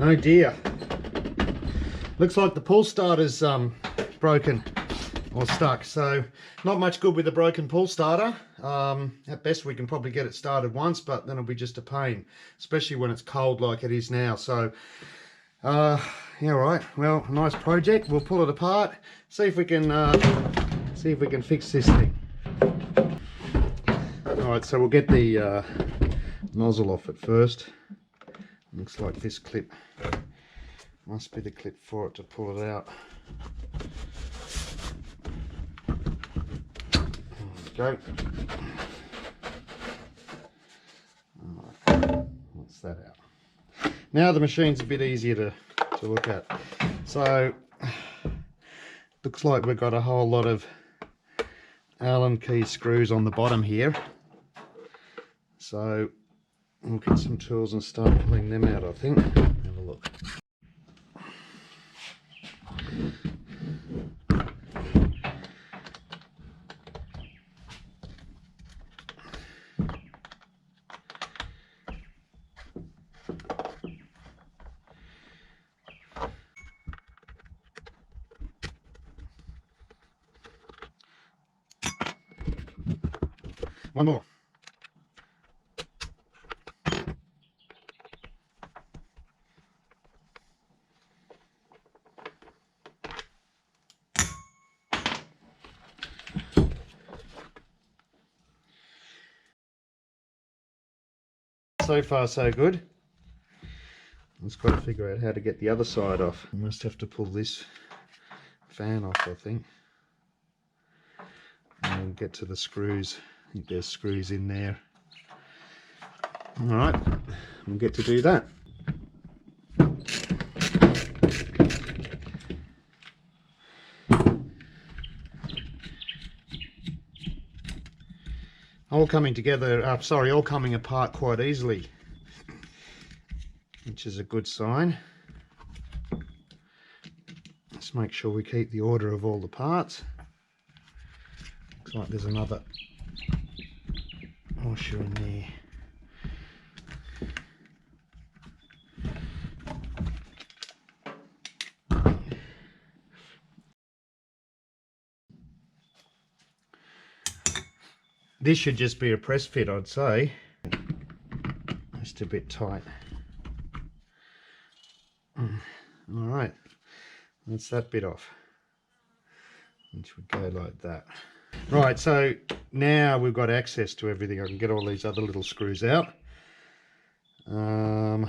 Oh dear. Looks like the pull starter's broken or stuck, so not much good with the broken pull starter. At best we can probably get it started once, but then it'll be just a pain, especially when it's cold like it is now. So yeah, right, well, nice project. We'll pull it apart, see if we can fix this thing. Alright, so we'll get the nozzle off it first. Looks like this clip must be the clip for it to pull it out. There we go. Alright, that's that out. Now the machine's a bit easier to look at. So looks like we've got a whole lot of Allen key screws on the bottom here. So we'll get some tools and start pulling them out, I think. Have a look. One more. So far so good. Just got to figure out how to get the other side off. I must have to pull this fan off, I think. And we'll get to the screws. I think there's screws in there. Alright, we'll get to do that. All coming together, all coming apart quite easily, which is a good sign. Let's make sure we keep the order of all the parts. Looks like there's another washer in there. This should just be a press fit, I'd say. Just a bit tight. Alright, that's that bit off. Which would go like that. Right, so now we've got access to everything. I can get all these other little screws out. And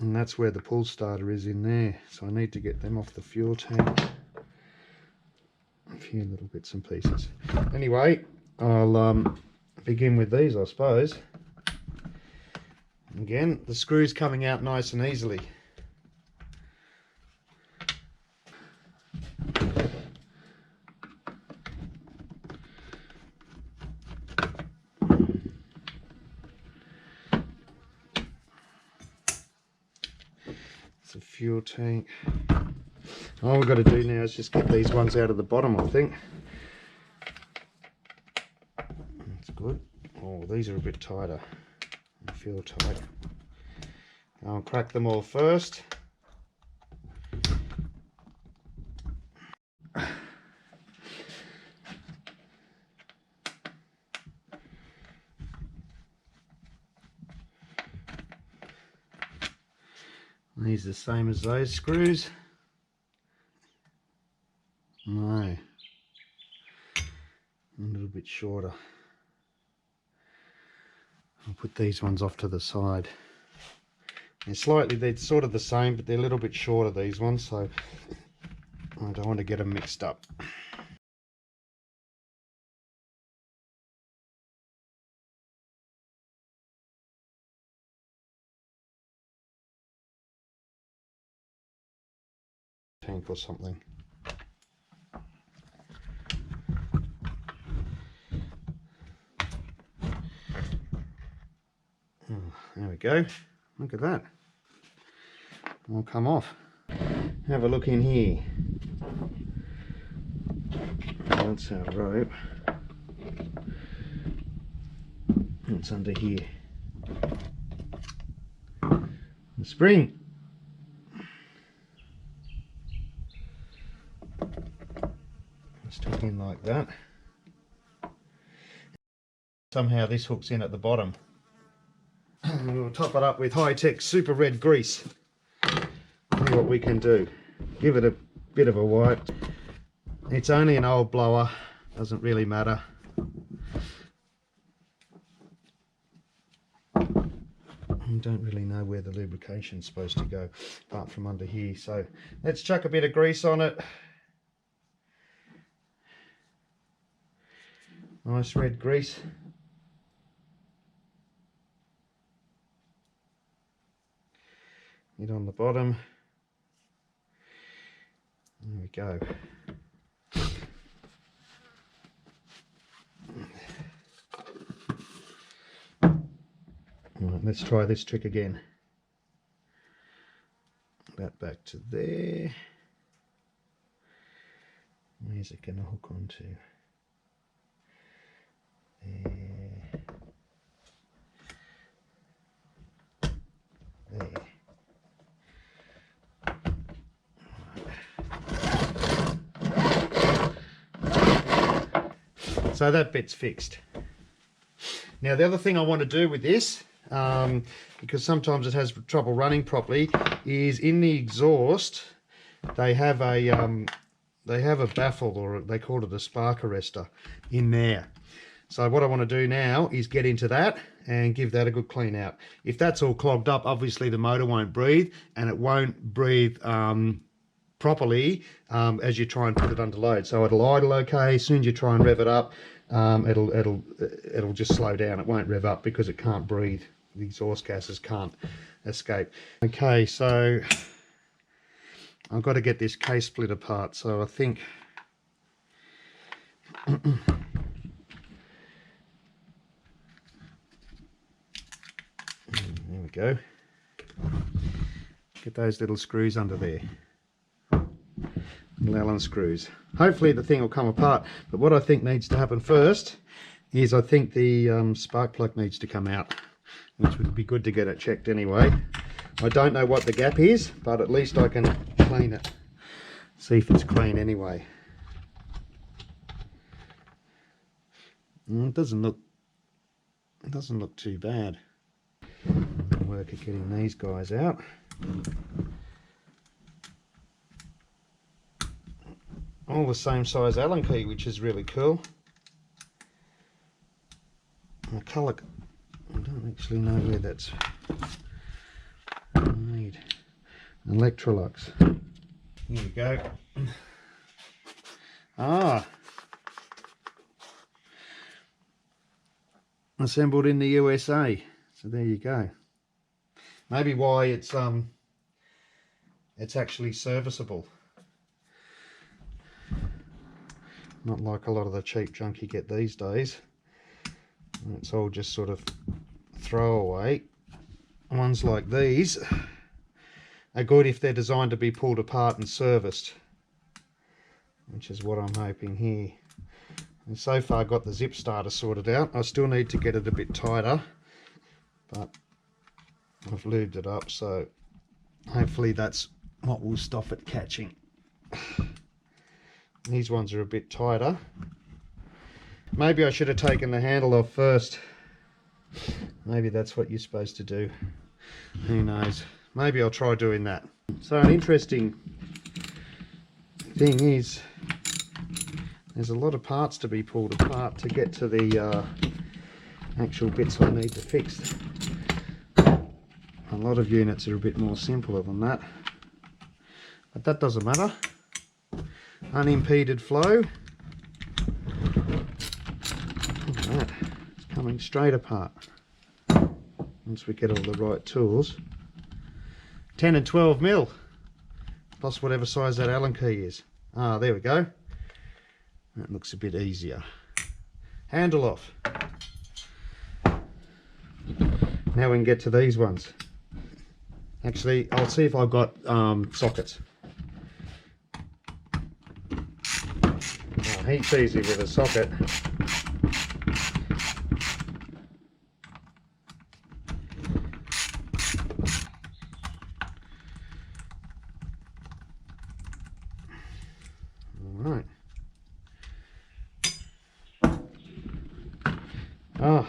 that's where the pull starter is in there. So I need to get them off the fuel tank. A few little bits and pieces. Anyway, I'll begin with these, I suppose. Again, the screws coming out nice and easily. It's a fuel tank. All we've got to do now is just get these ones out of the bottom, I think. That's good. Oh, these are a bit tighter. I feel tight. I'll crack them all first. These are the same as those screws. No, a little bit shorter. I'll put these ones off to the side. They're sort of the same, but they're a little bit shorter, these ones, so I don't want to get them mixed up. Tank or something. There we go. Look at that. All come off. Have a look in here. That's our rope. It's under here. spring. Just hook in like that. Somehow this hooks in at the bottom. And we'll top it up with Hi-Tech Super Red grease. See what we can do. Give it a bit of a wipe. It's only an old blower, doesn't really matter. I don't really know where the lubrication's supposed to go apart from under here, so let's chuck a bit of grease on it. Nice red grease. It on the bottom. There we go. Right, let's try this trick again. That back to there. Where's it going to hook onto? There. There. So that bit's fixed. Now the other thing I want to do with this, because sometimes it has trouble running properly, is in the exhaust they have a baffle, or they call it a spark arrestor, in there. So what I want to do now is get into that and give that a good clean out. If that's all clogged up, obviously the motor won't breathe, and it won't breathe properly as you try and put it under load. So it'll idle okay. As soon as you try and rev it up, it'll just slow down. It won't rev up because it can't breathe. The exhaust gases can't escape. Okay, so I've got to get this case split apart. So I think there we go. Get those little screws under there. Little Allen screws. Hopefully the thing will come apart, but what I think needs to happen first is I think the spark plug needs to come out, which would be good to get it checked anyway. I don't know what the gap is, but at least I can clean it, see if it's clean anyway. It doesn't look too bad. I'll work at getting these guys out. All the same size Allen key, which is really cool. The colour, I don't actually know where that's made. Electrolux. Here we go. Ah, assembled in the USA. So there you go. Maybe why it's actually serviceable. Not like a lot of the cheap junk you get these days. It's all just sort of throwaway. Ones like these are good if they're designed to be pulled apart and serviced, which is what I'm hoping here. And so far got the zip starter sorted out. I still need to get it a bit tighter, but I've lubed it up, so hopefully that's what will stop it catching. These ones are a bit tighter. Maybe I should have taken the handle off first. Maybe that's what you're supposed to do. Who knows? Maybe I'll try doing that. So an interesting thing is there's a lot of parts to be pulled apart to get to the actual bits I need to fix. A lot of units are a bit more simpler than that, but that doesn't matter. Unimpeded flow. Look at that. It's coming straight apart once we get all the right tools. 10 and 12 mil plus whatever size that Allen key is. Ah, there we go. That looks a bit easier. Handle off. Now we can get to these ones. Actually, I'll see if I've got sockets. Oh, heaps easy with a socket. Ah,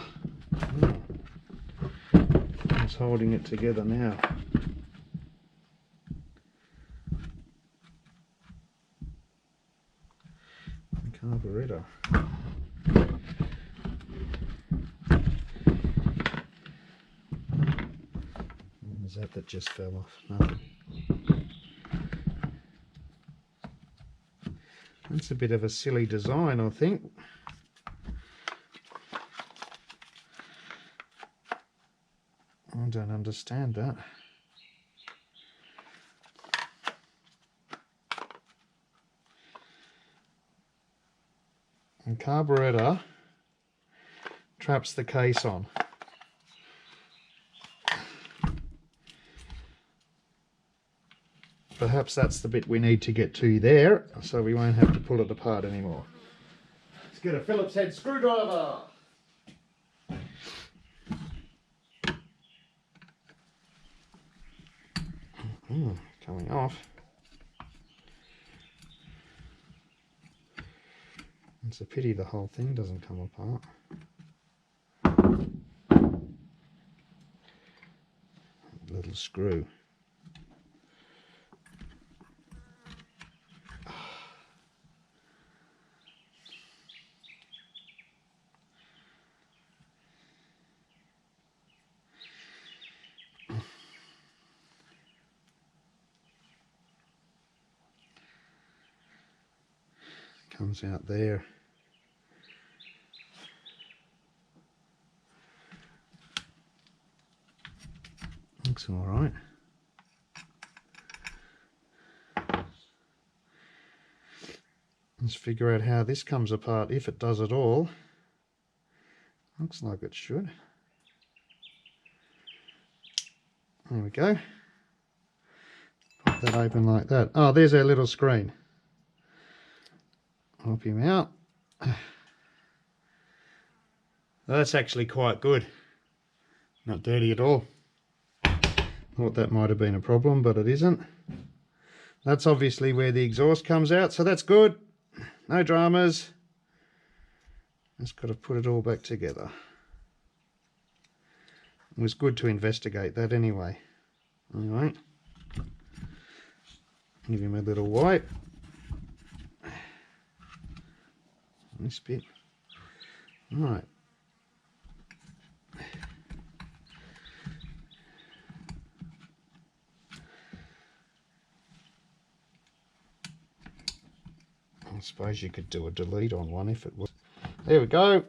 it's holding it together now. Carburetor. What was that just fell off? Nothing. That's a bit of a silly design, I think. I don't understand that. And carburetor traps the case on. Perhaps that's the bit we need to get to there, so we won't have to pull it apart anymore. Let's get a Phillips head screwdriver. Coming off. It's a pity the whole thing doesn't come apart. Little screw. Comes out there. Looks all right. Let's figure out how this comes apart, if it does at all. Looks like it should. There we go. Pop that open like that. Oh, there's our little screen. Pop him out. That's actually quite good. Not dirty at all. Thought that might have been a problem, but it isn't. That's obviously where the exhaust comes out, so that's good. No dramas. Just got to put it all back together. It was good to investigate that anyway. Anyway, give him a little wipe. This bit. Right. I suppose you could do a delete on one if it was. There we go.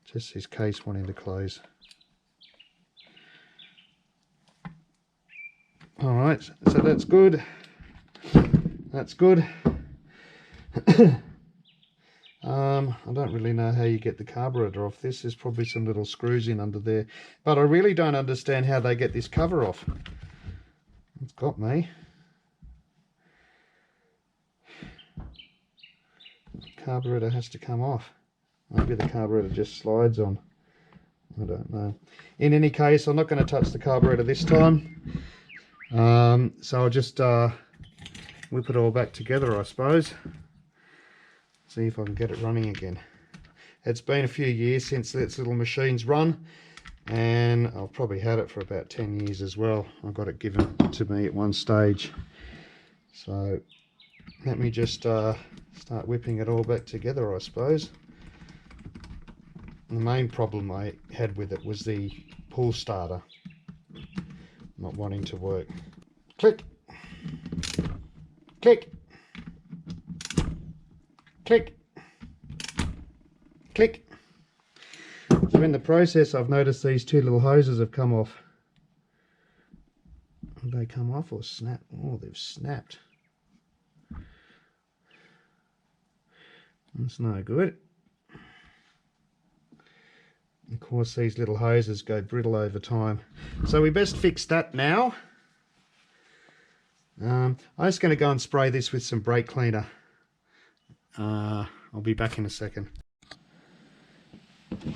Just his case wanting to close. All right, so that's good. That's good. I don't really know how you get the carburetor off this. There's probably some little screws in under there, but I really don't understand how they get this cover off. It's got me. The carburetor has to come off. Maybe the carburetor just slides on. I don't know. In any case, I'm not going to touch the carburetor this time. So I'll just whip it all back together, I suppose. See if I can get it running again. It's been a few years since this little machine's run, and I've probably had it for about 10 years as well. I got it given to me at one stage. So let me just start whipping it all back together, I suppose. The main problem I had with it was the pull starter not wanting to work. Click, click, click, click. So in the process, I've noticed these two little hoses have come off. Have they come off or snap? Oh, they've snapped. That's no good. Of course, these little hoses go brittle over time. So we best fix that now. I'm just going to go and spray this with some brake cleaner. I'll be back in a second.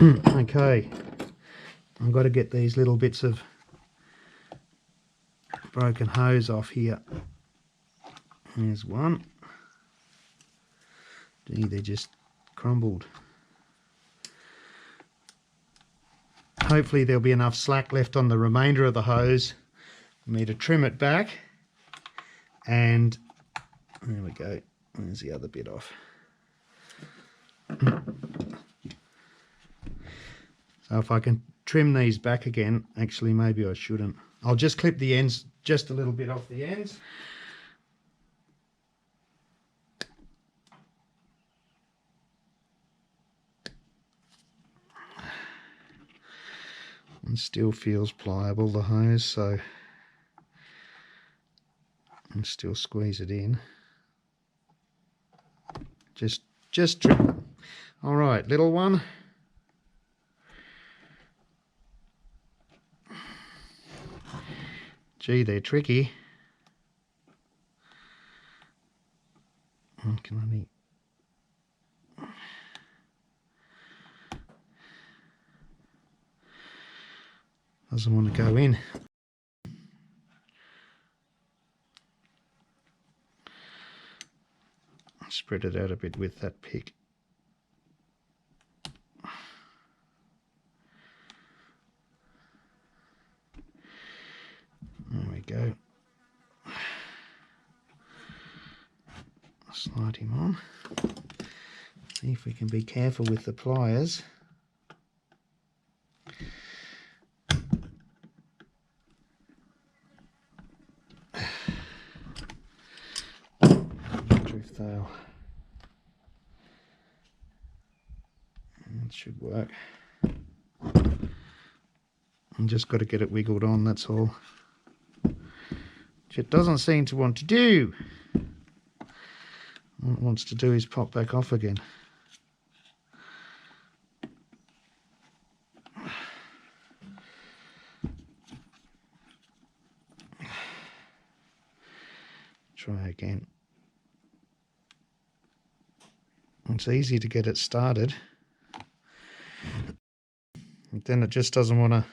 Okay, I've got to get these little bits of broken hose off here. There's one. Gee, they're just crumbled. Hopefully there'll be enough slack left on the remainder of the hose for me to trim it back. And there we go. There's the other bit off. So if I can trim these back again, actually maybe I shouldn't. I'll just clip the ends just a little bit off the ends. And still feels pliable, the hose, so and still squeeze it in. Just trim it. All right, little one. Gee, they're tricky. Can only doesn't want to go in. Spread it out a bit with that pick. There we go. Slide him on. See if we can be careful with the pliers. Drift tail. That should work. I'm just got to get it wiggled on, that's all. Which it doesn't seem to want to do. All it wants to do is pop back off again. Try again. It's easy to get it started. But then it just doesn't want to.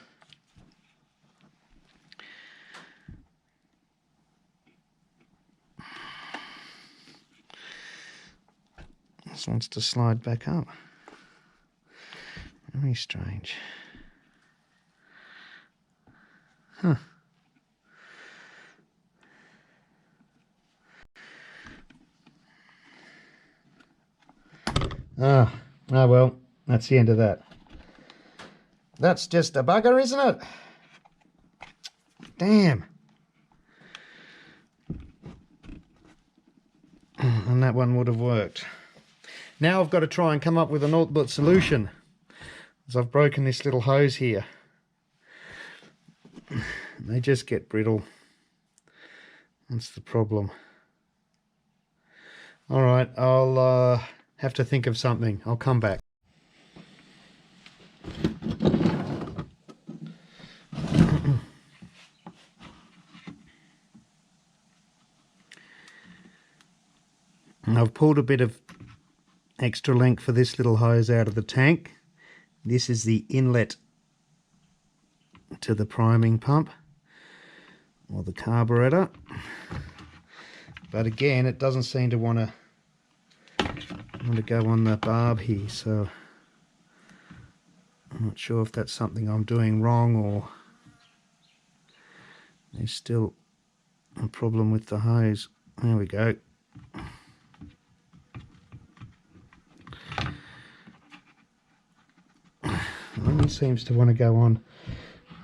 Just wants to slide back up. Very strange. Huh. Ah, well, that's the end of that. That's just a bugger, isn't it? Damn. And that one would have worked. Now I've got to try and come up with an alternate solution, as I've broken this little hose here. They just get brittle. That's the problem. All right, I'll have to think of something. I'll come back. I've pulled a bit of extra length for this little hose out of the tank. This is the inlet to the priming pump or the carburetor. But again, it doesn't seem to want to go on the barb here, so I'm not sure if that's something I'm doing wrong or there's still a problem with the hose. There we go. It only seems to want to go on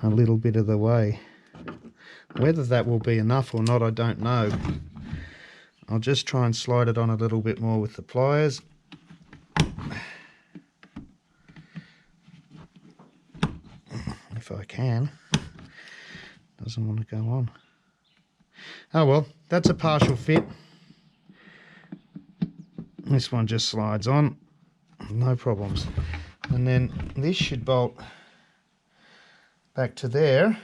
a little bit of the way. Whether that will be enough or not, I don't know. I'll just try and slide it on a little bit more with the pliers. If I can. Doesn't want to go on. Oh well, that's a partial fit. This one just slides on, no problems. And then this should bolt back to there,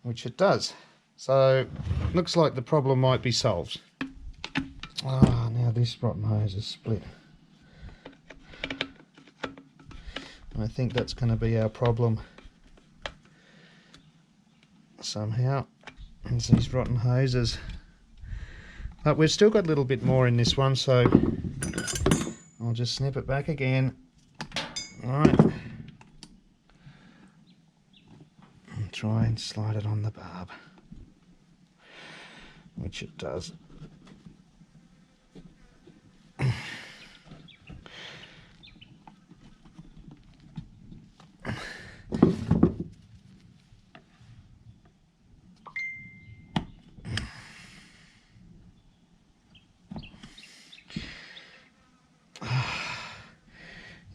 which it does. So looks like the problem might be solved. Ah, now this rotten hose is split. I think that's going to be our problem somehow. It's these rotten hoses. But we've still got a little bit more in this one, so I'll just snip it back again. Alright. And try and slide it on the barb. Which it does.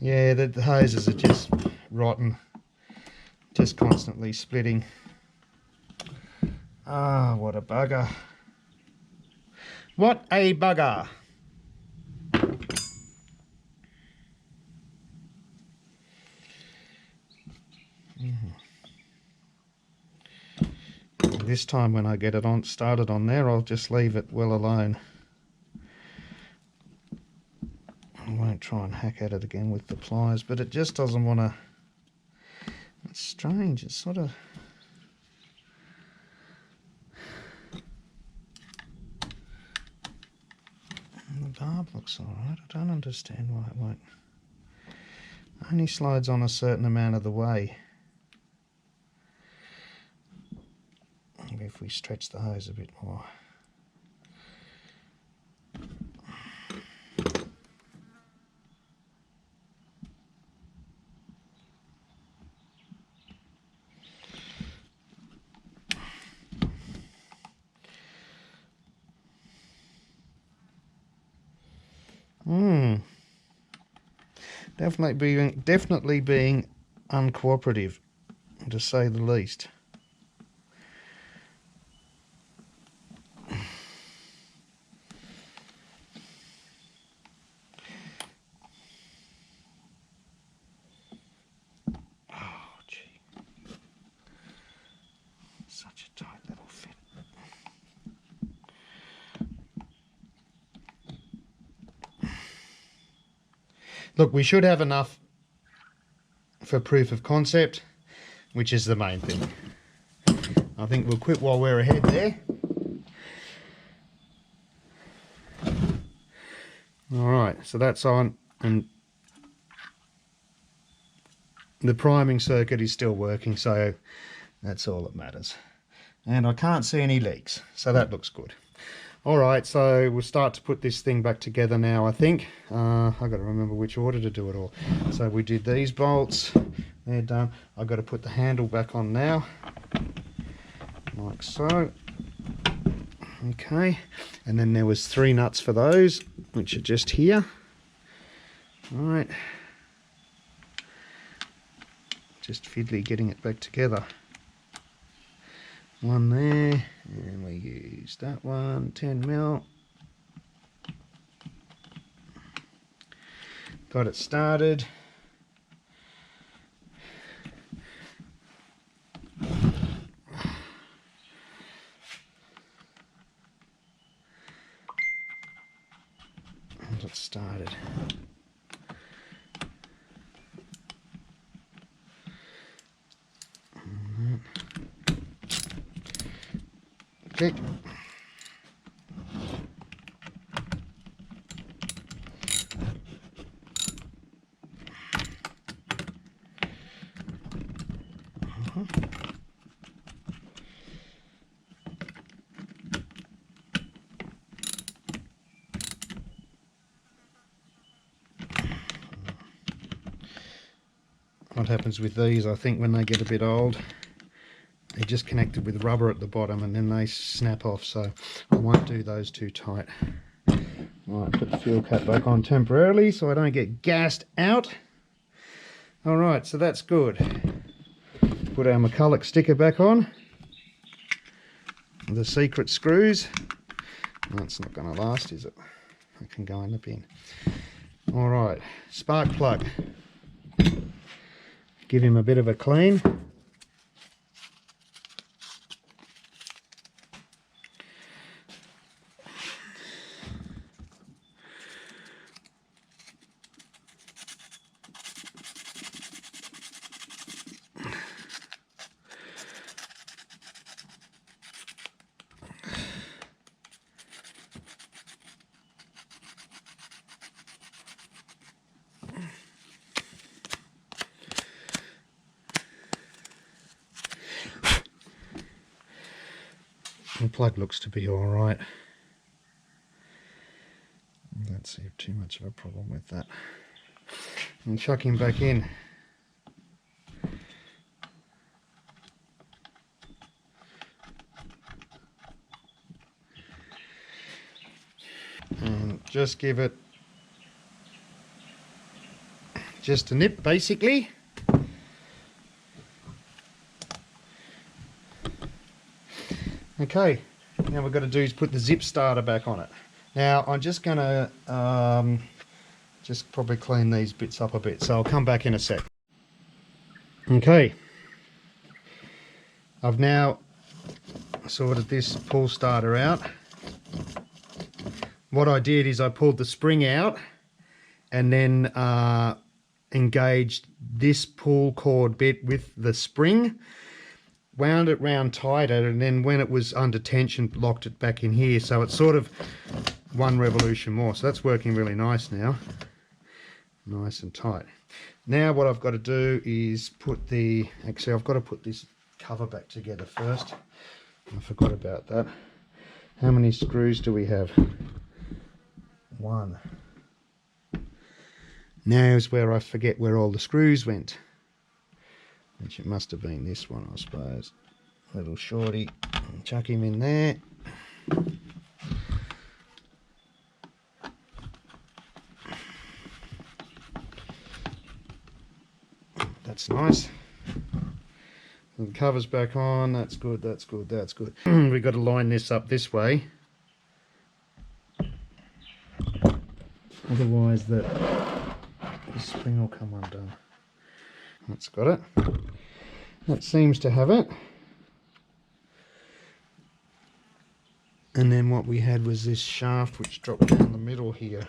Yeah, the hoses are just rotten, just constantly splitting. Ah, what a bugger. What a bugger. This time when I get it started on there, I'll just leave it well alone. I won't try and hack at it again with the pliers, but it just doesn't want to. It's strange, it's sort of. The barb looks alright, I don't understand why it won't. Only slides on a certain amount of the way. Maybe if we stretch the hose a bit more. Definitely being uncooperative, to say the least. Oh, gee. Such a tight little fit. Look, we should have enough for proof of concept, which is the main thing. I think we'll quit while we're ahead there. Alright, so that's on, and the priming circuit is still working, so that's all that matters. And I can't see any leaks, so that looks good. Alright, so we'll start to put this thing back together now, I think. I've got to remember which order to do it all. So we did these bolts, they're done. I've got to put the handle back on now, like so. Okay, and then there was 3 nuts for those, which are just here. Alright. Just fiddly getting it back together. One there, and we use that one, 10mm. Got it started. Got it started. Okay. What happens with these, I think, when they get a bit old, they're just connected with rubber at the bottom and then they snap off, so I won't do those too tight. Alright, put the fuel cap back on temporarily so I don't get gassed out. Alright, so that's good. Put our McCulloch sticker back on. The secret screws. That's not going to last, is it? It can go in the bin. Alright, spark plug. Give him a bit of a clean. The plug looks to be all right. Don't see too much of a problem with that. And chuck him back in. And just give it just a nip, basically. Okay, now what we've got to do is put the zip starter back on it. Now I'm just going to just probably clean these bits up a bit, so I'll come back in a sec. Okay, I've now sorted this pull starter out. What I did is I pulled the spring out and then engaged this pull cord bit with the spring, wound it round tighter, and then when it was under tension locked it back in here, so it's sort of one revolution more. So that's working really nice now, nice and tight. Now what I've got to do is put the, actually I've got to put this cover back together first. I forgot about that. How many screws do we have? One. Now's where I forget where all the screws went, which it must have been this one, I suppose. Little shorty, chuck him in there. That's nice. The cover's back on. That's good, that's good, that's good. We've got to line this up this way, otherwise the spring will come undone. That's got it. That seems to have it. And then what we had was this shaft which dropped down the middle here.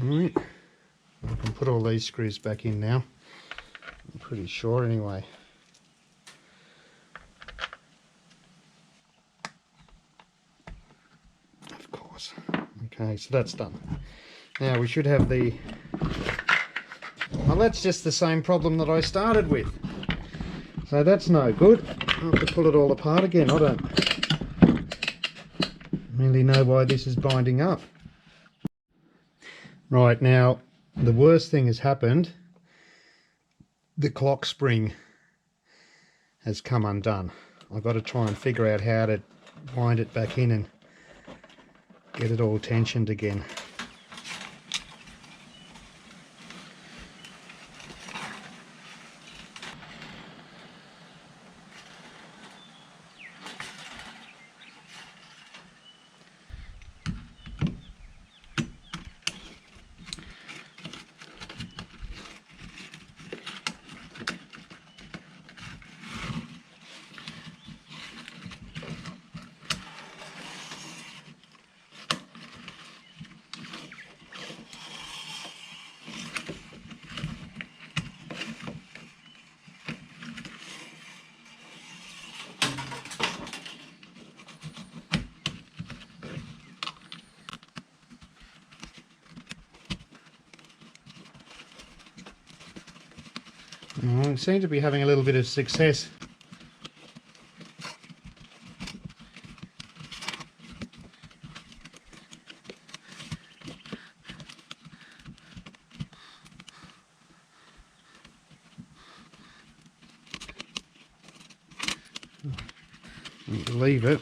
Alright, I can put all these screws back in now, I'm pretty sure anyway. Of course. Okay, so that's done. Now we should have the, well, that's just the same problem that I started with. So that's no good. I'll have to pull it all apart again. I don't really know why this is binding up. Right, now the worst thing has happened. The clock spring has come undone. I've got to try and figure out how to wind it back in and get it all tensioned again. I seem to be having a little bit of success. Leave it.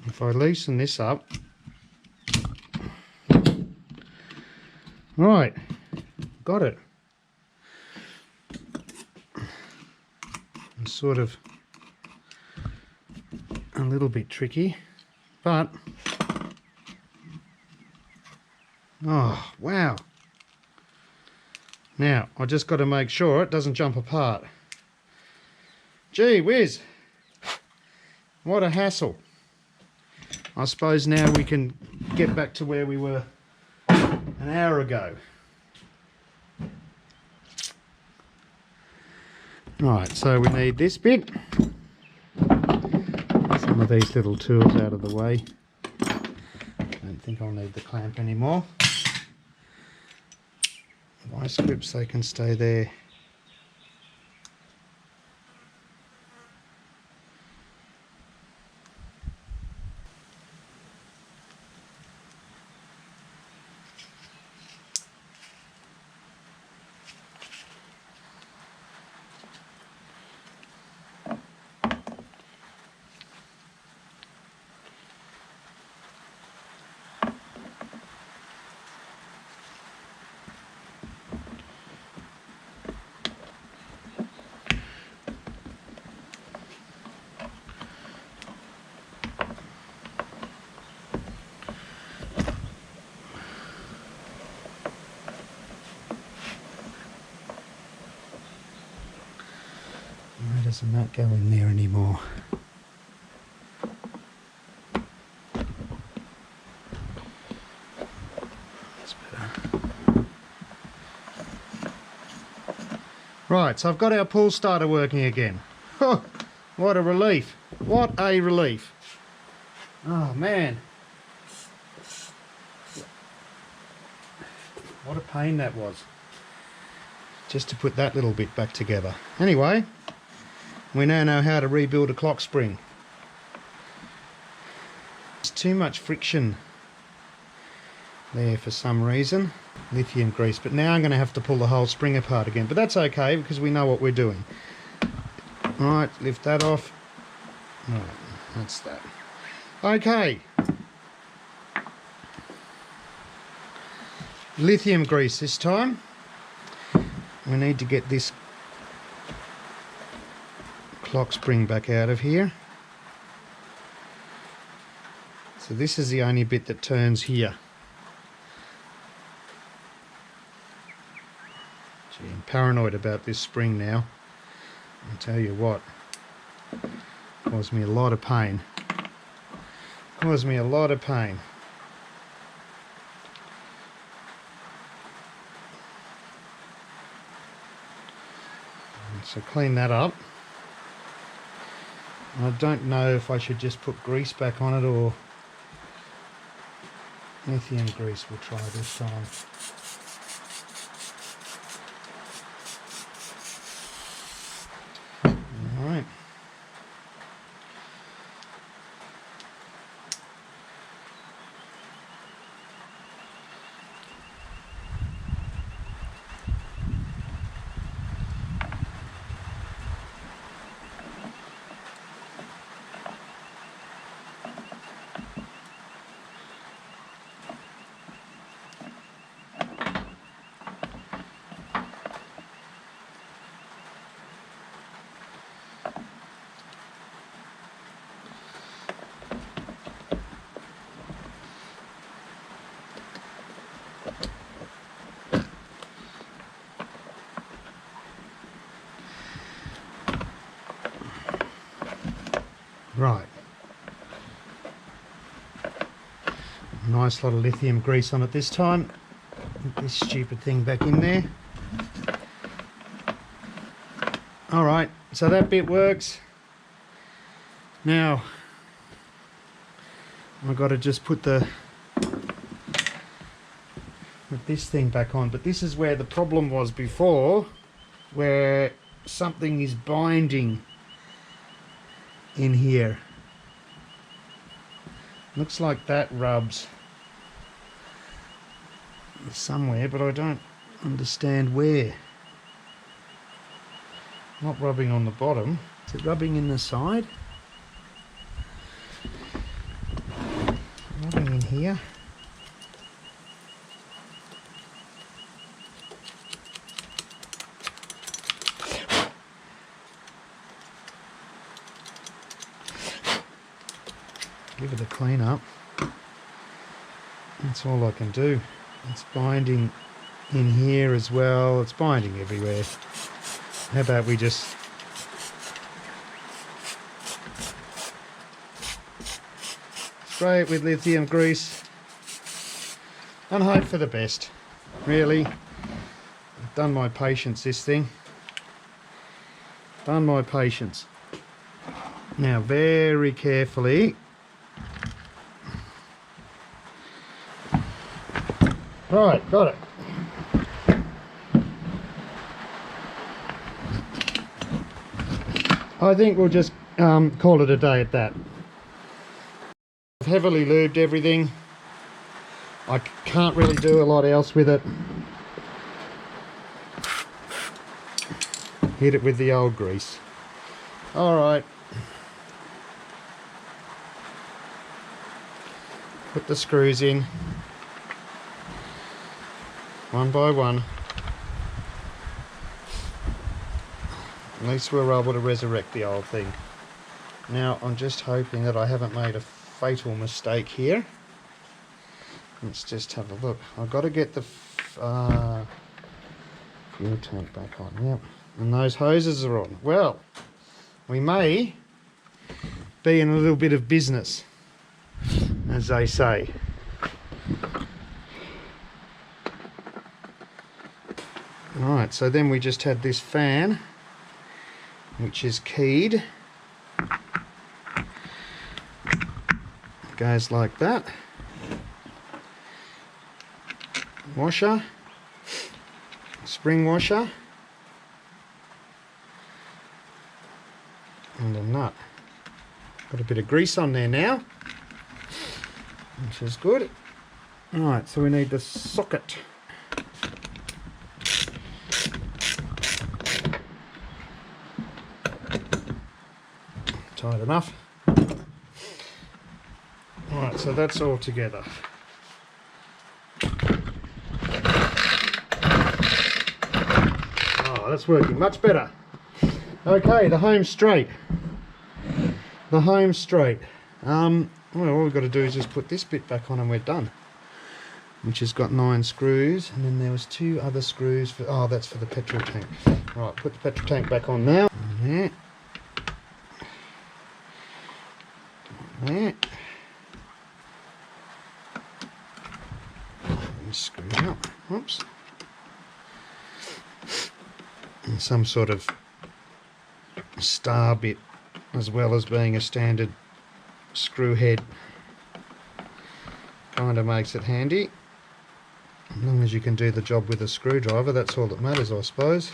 If I loosen this up, right, got it. It's sort of a little bit tricky, but oh wow. Now I just got to make sure it doesn't jump apart. Gee whiz, what a hassle. I suppose now we can get back to where we were an hour ago. Right, so we need this bit. Some of these little tools out of the way. Don't think I'll need the clamp anymore. Vice grips, they can stay there. Why doesn't that go in there anymore? That's better. Right, so I've got our pull starter working again. Oh, what a relief. What a relief. Oh man. What a pain that was. Just to put that little bit back together. Anyway, we now know how to rebuild a clock spring. There's too much friction there for some reason. Lithium grease, but now I'm going to have to pull the whole spring apart again, but that's okay because we know what we're doing. Alright, lift that off. Alright, that's that. Okay. Lithium grease this time. We need to get this clock spring back out of here. So this is the only bit that turns here. Gee, I'm paranoid about this spring now. I'll tell you what, caused me a lot of pain. Caused me a lot of pain. So clean that up. I don't know if I should just put grease back on it or lithium grease. We'll try this time. Alright. Right. Nice lot of lithium grease on it this time. Put this stupid thing back in there. Alright, so that bit works. Now, I've got to just put this thing back on. But this is where the problem was before, where something is binding in here. Looks like that rubs somewhere, but I don't understand where. Not rubbing on the bottom. Is it rubbing in the side? Rubbing in here. Give it a clean up. That's all I can do. It's binding in here as well. It's binding everywhere. How about we just spray it with lithium grease and hope for the best. Really, I've done my patience this thing. Fund my patience. Now very carefully. Right, got it. I think we'll just call it a day at that. I've heavily lubed everything. I can't really do a lot else with it. Hit it with the old grease. Alright. Put the screws in. One by one. At least we're able to resurrect the old thing. Now I'm just hoping that I haven't made a fatal mistake here. Let's just have a look. I've got to get the fuel tank back on. Yep. And those hoses are on. Well, we may be in a little bit of business, as they say. Right, so then we just had this fan, which is keyed. Goes like that. Washer, spring washer, and a nut. Got a bit of grease on there now, which is good. Alright, so we need the socket. Tight enough. Alright, so that's all together. Oh, that's working much better. Okay, the home straight. The home straight. Well, all we've got to do is just put this bit back on and we're done. Which has got 9 screws, and then there was 2 other screws for, oh, that's for the petrol tank. Right, put the petrol tank back on now. There. There. Screw it up. Whoops. And some sort of star bit, as well as being a standard screw head. Kind of makes it handy. As long as you can do the job with a screwdriver, that's all that matters, I suppose.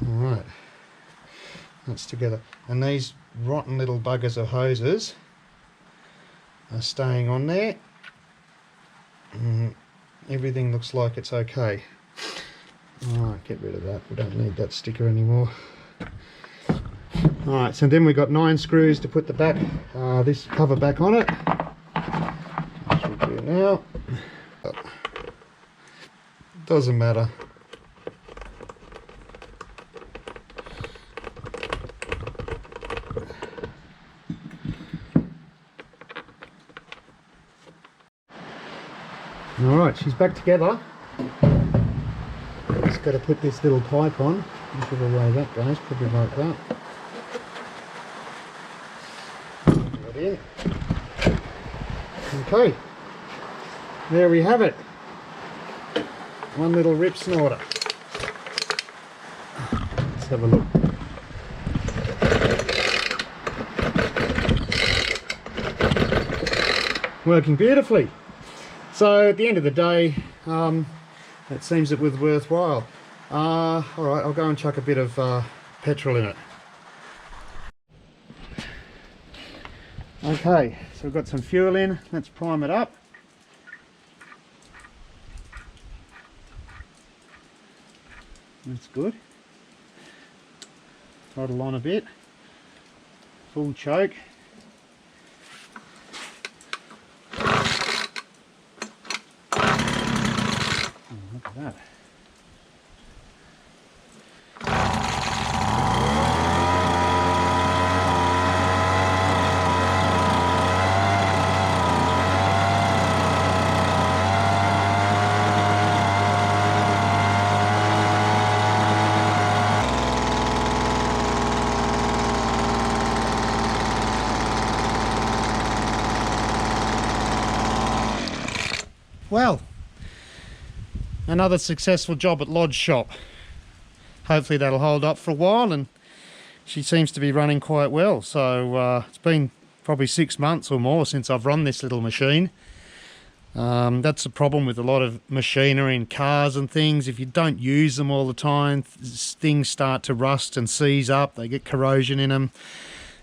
Alright, that's together. And these rotten little buggers of hoses are staying on there. Everything looks like it's okay. Alright, get rid of that. We don't need that sticker anymore. Alright, so then we've got 9 screws to put the back, this cover back on it. Which we'll do now. Doesn't matter. Alright, she's back together. Just got to put this little pipe on, whichever way that goes, probably like that. Put it in. Okay, there we have it. One little rip snorter. Let's have a look. Working beautifully. So at the end of the day, it seems it was worthwhile. Alright, I'll go and chuck a bit of petrol in it. Okay, so we've got some fuel in. Let's prime it up. That's good. Throttle on a bit. Full choke. Look at that. Well, another successful job at Lodge Shop. hopefully that'll hold up for a while, and she seems to be running quite well. So it's been probably 6 months or more since I've run this little machine. That's the problem with a lot of machinery in cars and things. If you don't use them all the time, things start to rust and seize up. They get corrosion in them.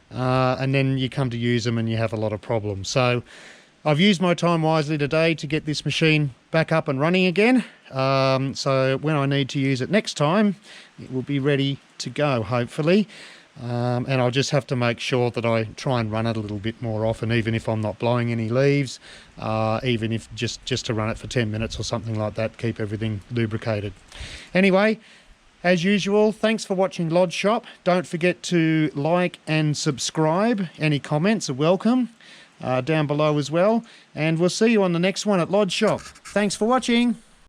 And then you come to use them and you have a lot of problems. So I've used my time wisely today to get this machine back up and running again. So when I need to use it next time, it will be ready to go, hopefully. And I'll just have to make sure that I try and run it a little bit more often, even if I'm not blowing any leaves, even if just to run it for 10 minutes or something like that, keep everything lubricated. Anyway, as usual, thanks for watching Lodge Shop. Don't forget to like and subscribe. Any comments are welcome down below as well. And we'll see you on the next one at Lodge Shop. Thanks for watching.